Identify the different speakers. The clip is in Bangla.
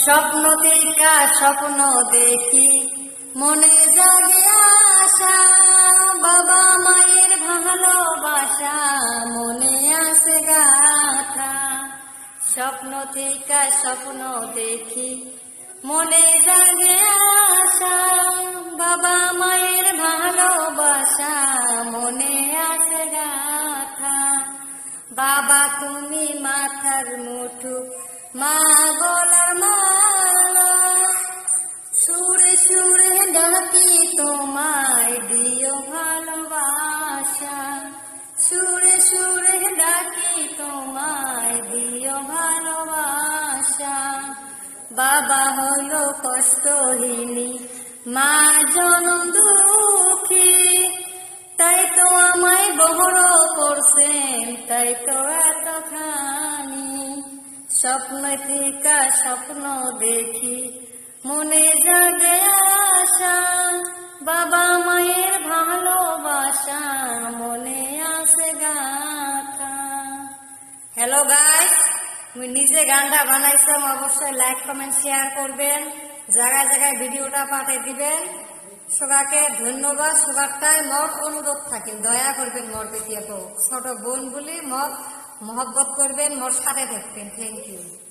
Speaker 1: স্বপ্ন থেকে স্বপ্ন দেখি মনে জাগে আশা, বাবা মায়ের ভালোবাসা মনে আসে গাথা। স্বপ্ন থেকে স্বপ্ন দেখি মনে জাগে আশা, বাবা মায়ের ভালোবাসা মনে আসে গাথা। বাবা তুমি মাথার মুঠো, মা গলার মালা, সুরে সুরে ডাকি তোমায় দিও ভালোবাসা, সুরে সুরে ডাকি তোমায় দিও ভালোবাসা। বাবা হলো কষ্টহীনী, মা জনম দুঃখী, তাই তো আমায় বড় করছেন, তাই তো এতখানি। স্বপ্ন থেকে স্বপ্ন দেখি মনে জাগে আশা, বাবা মায়ের ভালোবাসা মনে আসে গাথা। হ্যালো গাইস, আমি নিজে গানটা বানাইছিলাম, অবশ্যই লাইক কমেন্ট শেয়ার করবেন, জায়গায় জায়গায় ভিডিওটা পাঠিয়ে দিবেন। সবাইকে ধন্যবাদ। সবারটাই মোর অনুরোধ থাকে, দয়া করবেন মোর প্রতি, ছোট বোন বলি মোর মহব্বত করবেন, মোর সাথে থাকবেন। Thank you.